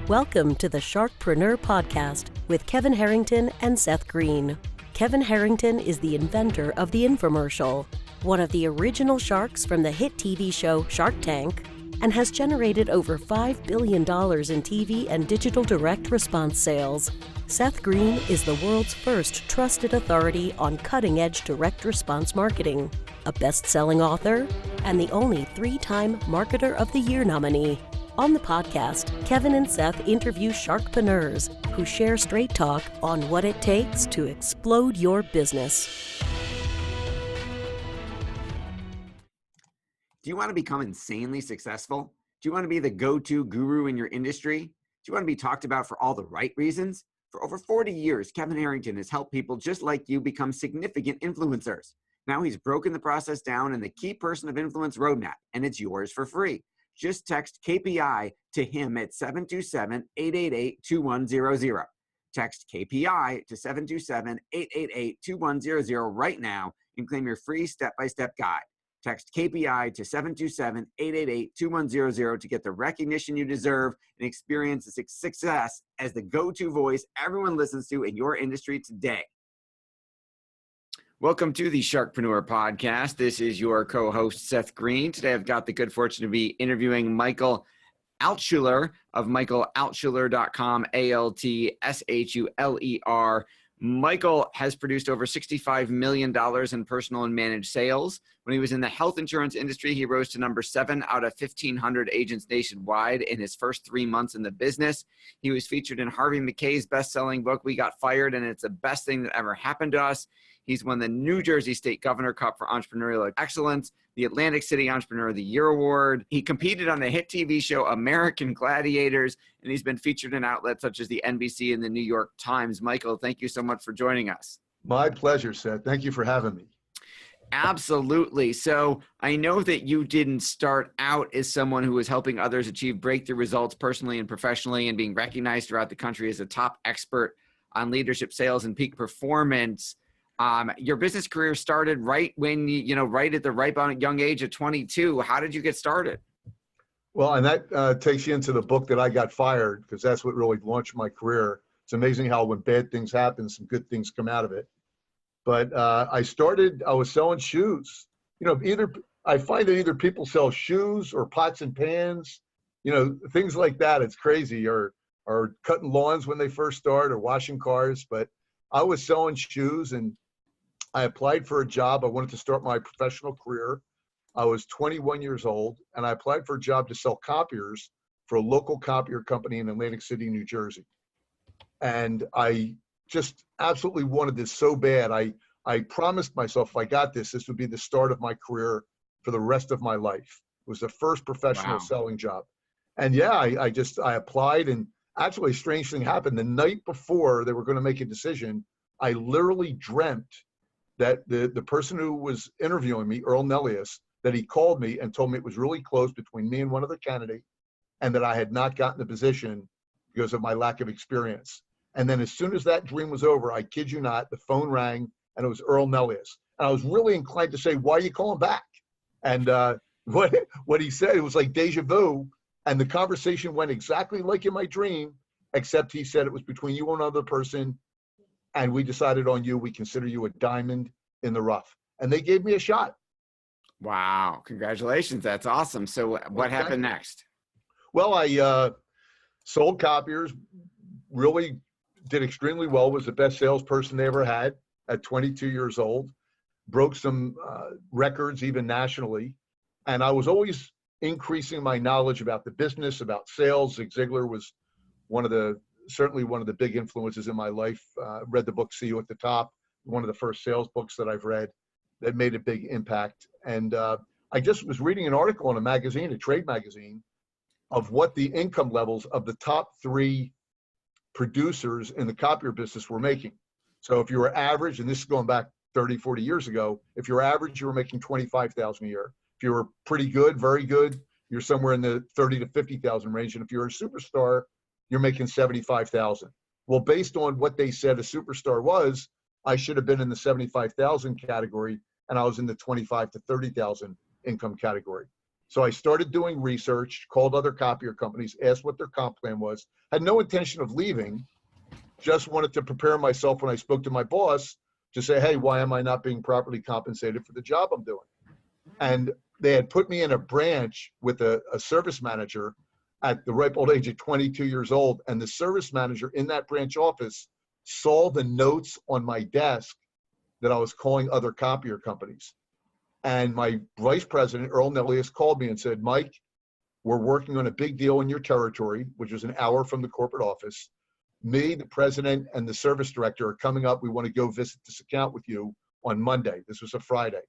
Welcome to the SharkPreneur podcast with Kevin Harrington and Seth Green. Kevin Harrington is the inventor of the infomercial, one of the original sharks from the hit TV show Shark Tank, and has generated over $5 billion in TV and digital direct response sales. Seth Green is the world's first trusted authority on cutting-edge direct response marketing, a best-selling author, and the only 3-time Marketer of the Year nominee. On the podcast, Kevin and Seth interview sharkpreneurs who share straight talk on what it takes to explode your business. Do you want to become insanely successful? Do you want to be the go-to guru in your industry? Do you want to be talked about for all the right reasons? For over 40 years, Kevin Harrington has helped people just like you become significant influencers. Now he's broken the process down in the Key Person of Influence Roadmap, and it's yours for free. Just text KPI to him at 727-888-2100. Text KPI to 727-888-2100 right now and claim your free step-by-step guide. Text KPI to 727-888-2100 to get the recognition you deserve and experience the success as the go-to voice everyone listens to in your industry today. Welcome to the SharkPreneur podcast. This is your co-host, Seth Green. Today, I've got the good fortune to be interviewing Michael Altusher of michaelaltusher.com, ALTSHULER. Michael has produced over $65 million in personal and managed sales. When he was in the health insurance industry, he rose to number 7 out of 1,500 agents nationwide in his first 3 months in the business. He was featured in Harvey Mackay's best-selling book, We Got Fired, and it's the best thing that ever happened to us. He's won the New Jersey State Governor Cup for Entrepreneurial Excellence, the Atlantic City Entrepreneur of the Year Award. He competed on the hit TV show American Gladiators, and he's been featured in outlets such as the NBC and the New York Times. Michael, thank you so much for joining us. My pleasure, Seth. Thank you for having me. Absolutely. So I know that you didn't start out as someone who was helping others achieve breakthrough results personally and professionally and being recognized throughout the country as a top expert on leadership, sales, and peak performance. Your business career started right when right at the ripe young age of 22. How did you get started? Well, and that takes you into the book that I Got Fired, because that's what really launched my career. It's amazing how when bad things happen, some good things come out of it. But I was selling shoes. I find that either people sell shoes or pots and pans, things like that. It's crazy. Or cutting lawns when they first start or washing cars. But I was selling shoes, and I applied for a job. I wanted to start my professional career. I was 21 years old, and I applied for a job to sell copiers for a local copier company in Atlantic City, New Jersey. And I just absolutely wanted this so bad. I promised myself if I got this would be the start of my career for the rest of my life. It was the first professional selling job. And yeah, I applied, and actually a strange thing happened. The night before they were going to make a decision, I literally dreamt that the person who was interviewing me, Earl Nellius, that he called me and told me it was really close between me and one other candidate, and that I had not gotten the position because of my lack of experience. And then as soon as that dream was over, I kid you not, the phone rang, and it was Earl Nellius. And I was really inclined to say, why are you calling back? And what he said, it was like deja vu. And the conversation went exactly like in my dream, except he said it was between you and another person, and we decided on you. We consider you a diamond in the rough. And they gave me a shot. Wow. Congratulations. That's awesome. So what happened next? Well, I sold copiers, really did extremely well, was the best salesperson they ever had at 22 years old, broke some records even nationally. And I was always increasing my knowledge about the business, about sales. Zig Ziglar was certainly one of the big influences in my life. Read the book See You at the Top, one of the first sales books that I've read that made a big impact. And I just was reading an article in a magazine, a trade magazine, of what the income levels of the top 3 producers in the copier business were making. So if you were average, and this is going back 30, 40 years ago, if you're average, you were making $25,000 a year. If you were pretty good, very good, you're somewhere in the 30 to 50,000 range. And if you're a superstar, you're making 75,000. Well, based on what they said a superstar was, I should have been in the 75,000 category, and I was in the 25 to 30,000 income category. So I started doing research, called other copier companies, asked what their comp plan was, had no intention of leaving, just wanted to prepare myself when I spoke to my boss to say, hey, why am I not being properly compensated for the job I'm doing? And they had put me in a branch with a service manager at the ripe old age of 22 years old. And the service manager in that branch office saw the notes on my desk that I was calling other copier companies. And my vice president, Earl Nellius, called me and said, Mike, we're working on a big deal in your territory, which was an hour from the corporate office. Me, the president, and the service director are coming up. We want to go visit this account with you on Monday. This was a Friday.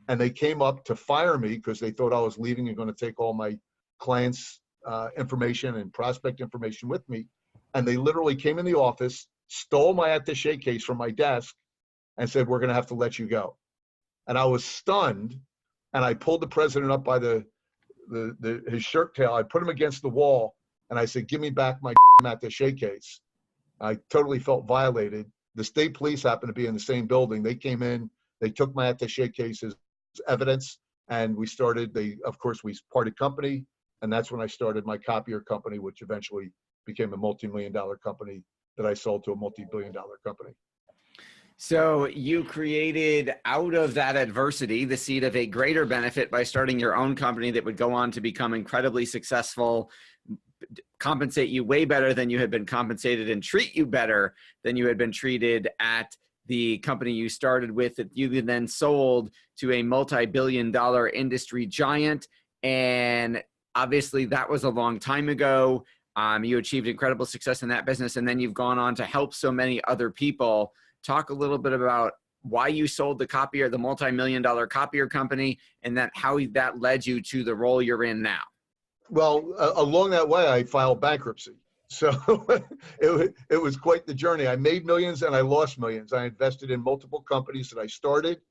And they came up to fire me because they thought I was leaving and going to take all my clients' information and prospect information with me. And they literally came in the office, stole my attaché case from my desk, and said, we're going to have to let you go. And I was stunned. And I pulled the president up by his shirt tail. I put him against the wall. And I said, give me back my attaché case. I totally felt violated. The state police happened to be in the same building. They came in, they took my attaché case as evidence, and we parted company. And that's when I started my copier company, which eventually became a multi-million-dollar company that I sold to a multi-billion-dollar company. So you created out of that adversity the seed of a greater benefit by starting your own company that would go on to become incredibly successful, compensate you way better than you had been compensated, and treat you better than you had been treated at the company you started with, that you then sold to a multi-billion-dollar industry giant. And obviously that was a long time ago. You achieved incredible success in that business, and then you've gone on to help so many other people. Talk a little bit about why you sold the copier, the multi-million-dollar copier company, and then how that led you to the role you're in now. Well, along that way, I filed bankruptcy. So it was quite the journey. I made millions and I lost millions. I invested in multiple companies that I started.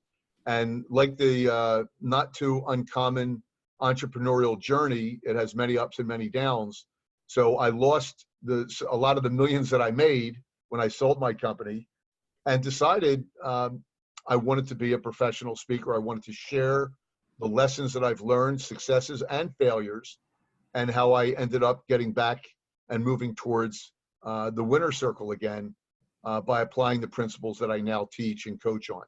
And like the not too uncommon entrepreneurial journey, it has many ups and many downs. So I lost a lot of the millions that I made when I sold my company, and decided I wanted to be a professional speaker. I wanted to share the lessons that I've learned, successes and failures, and how I ended up getting back and moving towards the winner circle again by applying the principles that I now teach and coach on.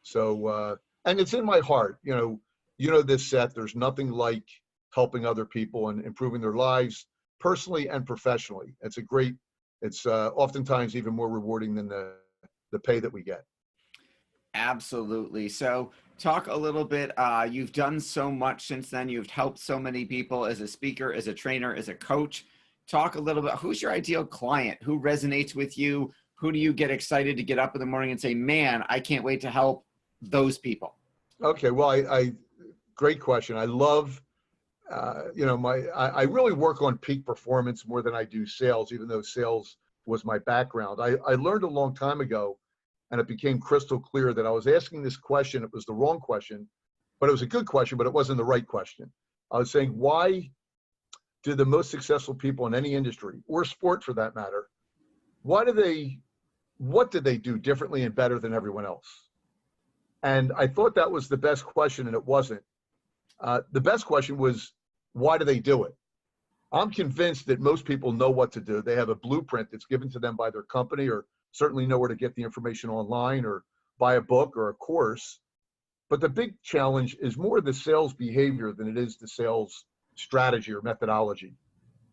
So, and it's in my heart. You know this, Seth, there's nothing like helping other people and improving their lives personally and professionally. It's oftentimes even more rewarding than the pay that we get. Absolutely. So talk a little bit, you've done so much since then. You've helped so many people as a speaker, as a trainer, as a coach. Talk a little bit, who's your ideal client? Who resonates with you? Who do you get excited to get up in the morning and say, man, I can't wait to help those people? Okay, well, I great question. I love, I really work on peak performance more than I do sales, even though sales was my background. I learned a long time ago, and it became crystal clear that I was asking this question. It was the wrong question, but it was a good question, but it wasn't the right question. I was saying, why do the most successful people in any industry, or sport for that matter, what do they do differently and better than everyone else? And I thought that was the best question, and it wasn't. The best question was, why do they do it? I'm convinced that most people know what to do. They have a blueprint that's given to them by their company, or certainly know where to get the information online or buy a book or a course. But the big challenge is more the sales behavior than it is the sales strategy or methodology.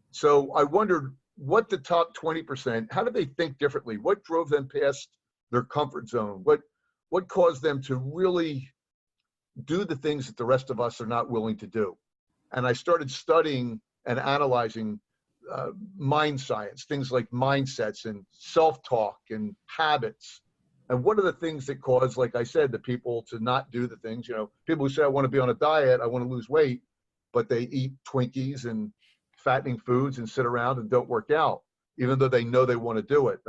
So I wondered, what the top 20%, how did they think differently? What drove them past their comfort zone? What caused them to really do the things that the rest of us are not willing to do? And I started studying and analyzing mind science, things like mindsets and self-talk and habits. And what are the things that cause, like I said, the people to not do the things? People who say, I want to be on a diet, I want to lose weight, but they eat Twinkies and fattening foods and sit around and don't work out, even though they know they want to do it.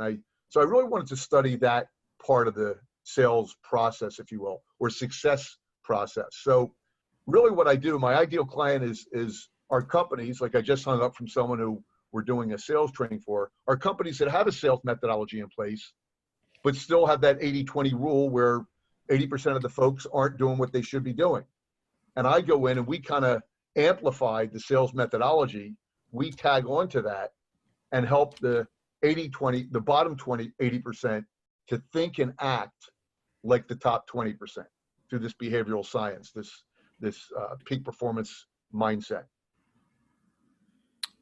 So I really wanted to study that part of the sales process, if you will, or success process. So really what I do, my ideal client is our companies, like I just hung up from someone who we're doing a sales training for, are companies that have a sales methodology in place, but still have that 80-20 rule where 80% of the folks aren't doing what they should be doing. And I go in and we kind of amplified the sales methodology, we tag onto that and help the 80-20, the bottom 80% to think and act like the top 20% through this behavioral science, this peak performance mindset.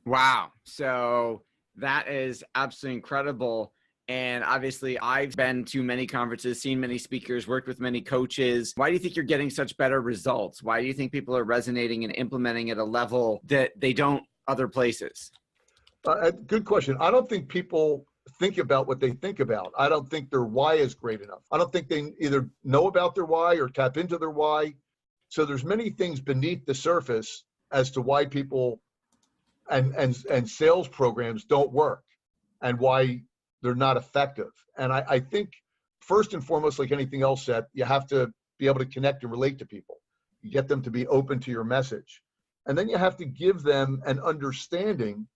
Wow. So that is absolutely incredible. And obviously, I've been to many conferences, seen many speakers, worked with many coaches. Why do you think you're getting such better results? Why do you think people are resonating and implementing at a level that they don't other places? Good question. I don't think people think about what they think about. I don't think their why is great enough. I don't think they either know about their why or tap into their why. So there's many things beneath the surface as to why people and sales programs don't work and why they're not effective. And I think first and foremost, like anything else, Seth, you have to be able to connect and relate to people. You get them to be open to your message. And then you have to give them an understanding,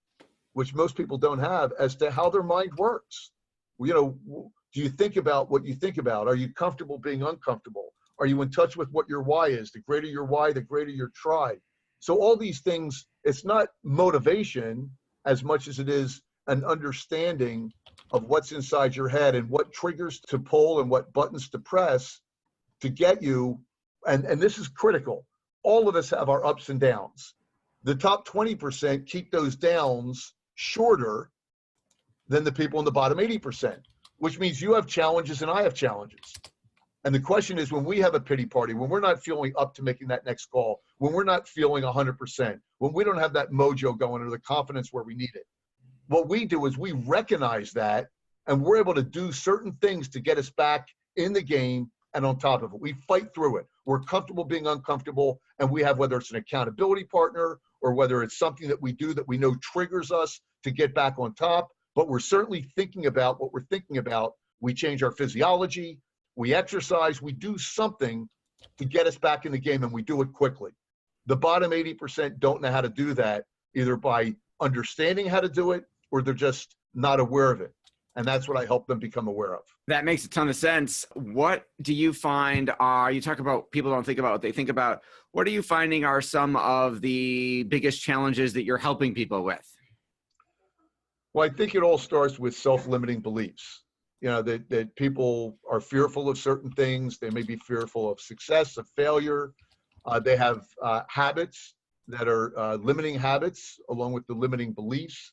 which most people don't have, as to how their mind works. You know, do you think about what you think about? Are you comfortable being uncomfortable? Are you in touch with what your why is? The greater your why, the greater your try. So all these things, it's not motivation as much as it is an understanding of what's inside your head and what triggers to pull and what buttons to press to get you. And this is critical. All of us have our ups and downs. The top 20% keep those downs shorter than the people in the bottom 80%, which means you have challenges and I have challenges. And the question is, when we have a pity party, when we're not feeling up to making that next call, when we're not feeling 100%, when we don't have that mojo going or the confidence where we need it, what we do is we recognize that and we're able to do certain things to get us back in the game and on top of it. We fight through it. We're comfortable being uncomfortable, and we have, whether it's an accountability partner or whether it's something that we do that we know triggers us to get back on top, but we're certainly thinking about what we're thinking about. We change our physiology, we exercise, we do something to get us back in the game, and we do it quickly. The bottom 80% don't know how to do that, either by understanding how to do it or they're just not aware of it. And that's what I help them become aware of. That makes a ton of sense. What do you find you talk about people don't think about what they think about. What are you finding are some of the biggest challenges that you're helping people with? Well, I think it all starts with self-limiting beliefs. You know, that people are fearful of certain things. They may be fearful of success, of failure. They have habits that are limiting habits along with the limiting beliefs.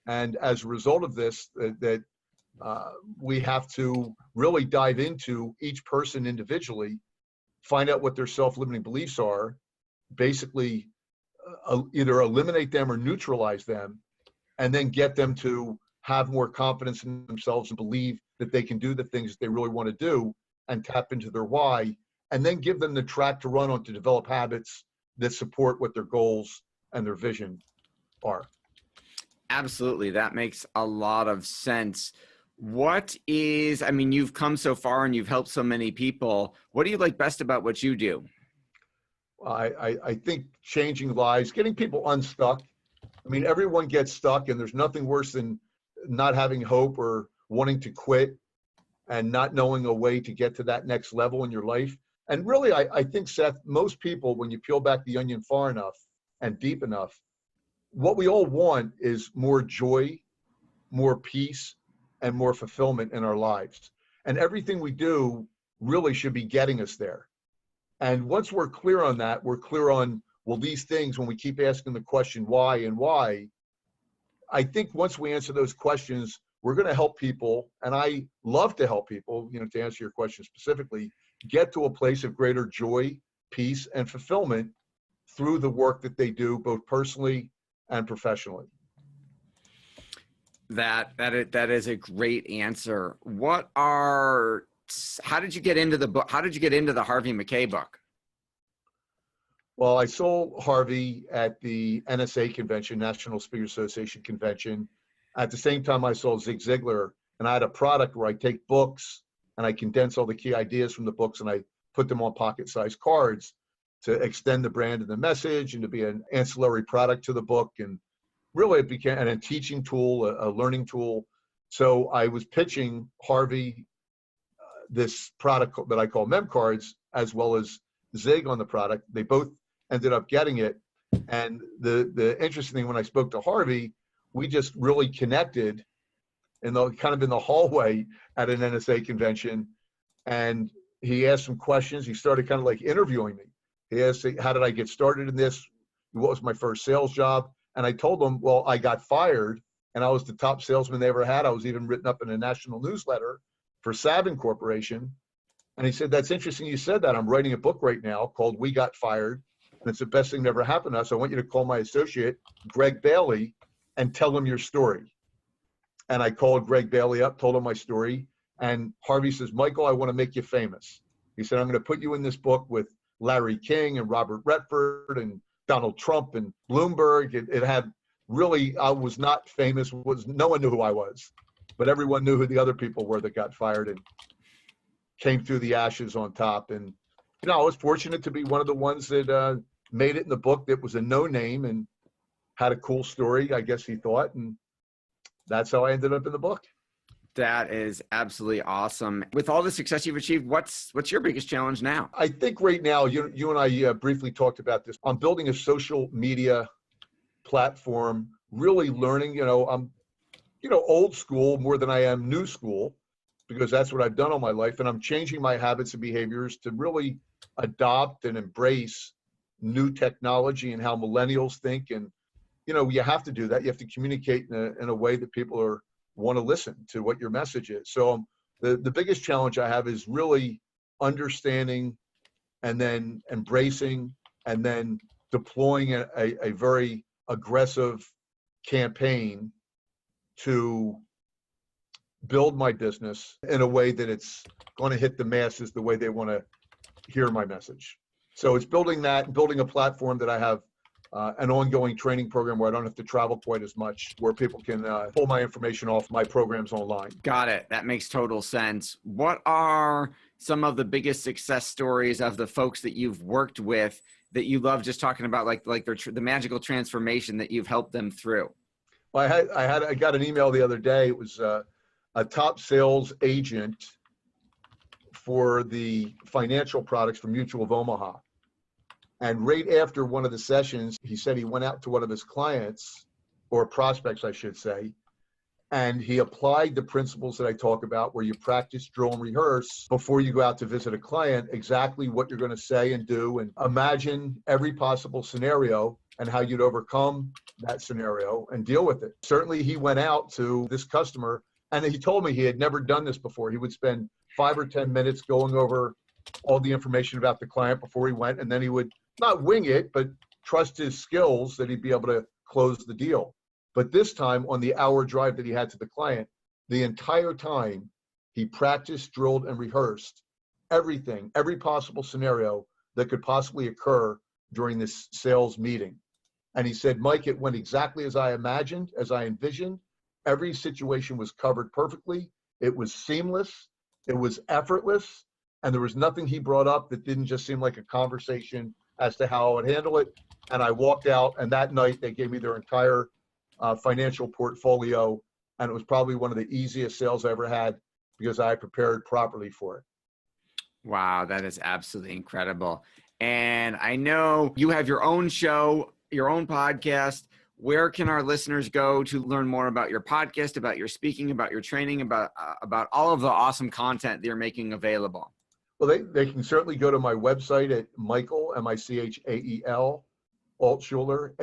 And as a result of this, we have to really dive into each person individually, find out what their self-limiting beliefs are, basically either eliminate them or neutralize them, and then get them to have more confidence in themselves and believe that they can do the things that they really want to do and tap into their why, and then give them the track to run on to develop habits that support what their goals and their vision are. Absolutely. That makes a lot of sense. What is, I mean, you've come so far and you've helped so many people. What do you like best about what you do? I think changing lives, getting people unstuck. I mean, everyone gets stuck, and there's nothing worse than not having hope or wanting to quit and not knowing a way to get to that next level in your life. And really, I think, Seth, most people, when you peel back the onion far enough and deep enough, what we all want is more joy, more peace, and more fulfillment in our lives. And everything we do really should be getting us there. And once we're clear on that, we're clear on, well, these things, when we keep asking the question why and why, I think once we answer those questions, we're going to help people. And I love to help people, you know, to answer your question specifically, get to a place of greater joy, peace, and fulfillment through the work that they do, both personally and professionally. That is a great answer. How did you get into the book? How did you get into the Harvey Mackay book? Well, I sold Harvey at the NSA convention, National Speakers Association convention. At the same time, I sold Zig Ziglar, and I had a product where I take books and I condense all the key ideas from the books and I put them on pocket-sized cards to extend the brand and the message and to be an ancillary product to the book. And really it became a teaching tool, a learning tool. So I was pitching Harvey this product that I call Mem Cards, as well as Zig on the product. They both ended up getting it. And the interesting thing, when I spoke to Harvey, we just really connected in the kind of in the hallway at an NSA convention. And he asked some questions. He started kind of like interviewing me. He asked, how did I get started in this? What was my first sales job? And I told him, well, I got fired and I was the top salesman they ever had. I was even written up in a national newsletter for Savin Corporation. And he said, that's interesting you said that. I'm writing a book right now called We Got Fired. And it's the best thing that ever happened to us. I want you to call my associate, Greg Bailey, and tell him your story. And I called Greg Bailey up, told him my story. And Harvey says, Michael, I want to make you famous. He said, I'm going to put you in this book with Larry King and Robert Redford and Donald Trump and Bloomberg. It had really, I was not famous. No one knew who I was, but everyone knew who the other people were that got fired and came through the ashes on top. And, you know, I was fortunate to be one of the ones that made it in the book that was a no name and had a cool story, I guess he thought. And that's how I ended up in the book. That is absolutely awesome. With all the success you've achieved, what's your biggest challenge now? I think right now, you and I briefly talked about this. I'm building a social media platform, really learning, I'm, old school more than I am new school, because that's what I've done all my life. And I'm changing my habits and behaviors to really adopt and embrace new technology and how millennials think. And, you have to do that. You have to communicate in a way that people want to listen to what your message is. So the biggest challenge I have is really understanding and then embracing and then deploying a very aggressive campaign to build my business in a way that it's going to hit the masses the way they want to hear my message. So it's building a platform that I have an ongoing training program where I don't have to travel quite as much, where people can pull my information off my programs online. Got it. That makes total sense. What are some of the biggest success stories of the folks that you've worked with that you love just talking about, like the magical transformation that you've helped them through? Well, I got an email the other day. It was a top sales agent for the financial products for Mutual of Omaha. And right after one of the sessions, he said he went out to one of his clients, or prospects, I should say, and he applied the principles that I talk about, where you practice, drill, and rehearse before you go out to visit a client, exactly what you're going to say and do, and imagine every possible scenario and how you'd overcome that scenario and deal with it. Certainly, he went out to this customer, and he told me he had never done this before. He would spend 5 or 10 minutes going over all the information about the client before he went, and then he would not wing it, but trust his skills that he'd be able to close the deal. But this time, on the hour drive that he had to the client, the entire time he practiced, drilled, and rehearsed everything, every possible scenario that could possibly occur during this sales meeting. And he said, Mike, it went exactly as I imagined, as I envisioned. Every situation was covered perfectly. It was seamless. It was effortless. And there was nothing he brought up that didn't just seem like a conversation as to how I would handle it. And I walked out, and that night they gave me their entire financial portfolio. And it was probably one of the easiest sales I ever had because I prepared properly for it. Wow, that is absolutely incredible. And I know you have your own show, your own podcast. Where can our listeners go to learn more about your podcast, about your speaking, about your training, about all of the awesome content that you're making available? Well, they can certainly go to my website at Michael, Michael, Altshuler,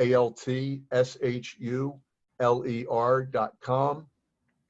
ALTSHULER.com.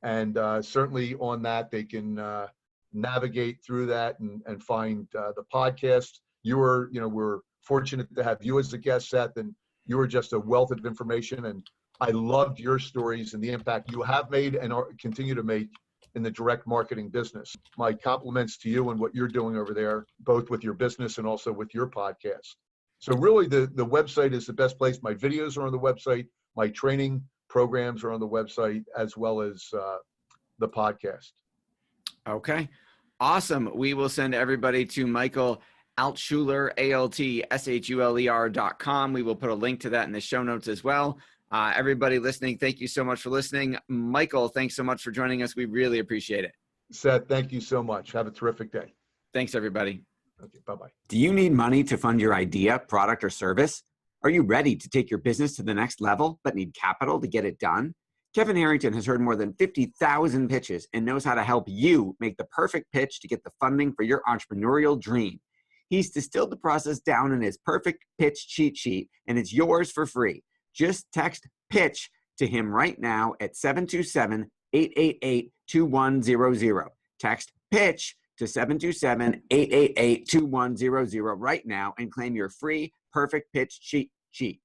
And certainly on that, they can navigate through that and find the podcast. We're fortunate to have you as a guest, Seth, and you are just a wealth of information. And I loved your stories and the impact you have made and continue to make in the direct marketing business. My compliments to you and what you're doing over there, both with your business and also with your podcast. So really the website is the best place. My videos are on the website. My training programs are on the website, as well as the podcast. Okay. Awesome. We will send everybody to Michael Altshuler, ALTSHULER.com. We will put a link to that in the show notes as well. Everybody listening, thank you so much for listening. Michael, thanks so much for joining us. We really appreciate it. Seth, thank you so much. Have a terrific day. Thanks, everybody. Okay, bye-bye. Do you need money to fund your idea, product, or service? Are you ready to take your business to the next level but need capital to get it done? Kevin Harrington has heard more than 50,000 pitches and knows how to help you make the perfect pitch to get the funding for your entrepreneurial dream. He's distilled the process down in his perfect pitch cheat sheet, and it's yours for free. Just text PITCH to him right now at 727-888-2100. Text PITCH to 727-888-2100 right now and claim your free perfect pitch cheat sheet.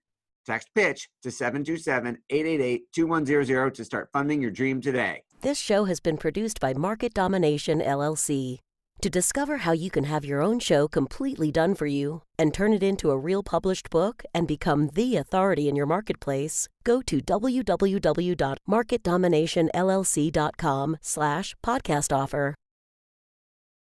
Text PITCH to 727-888-2100 to start funding your dream today. This show has been produced by Market Domination, LLC. To discover how you can have your own show completely done for you and turn it into a real published book and become the authority in your marketplace, go to www.marketdominationllc.com/podcast offer.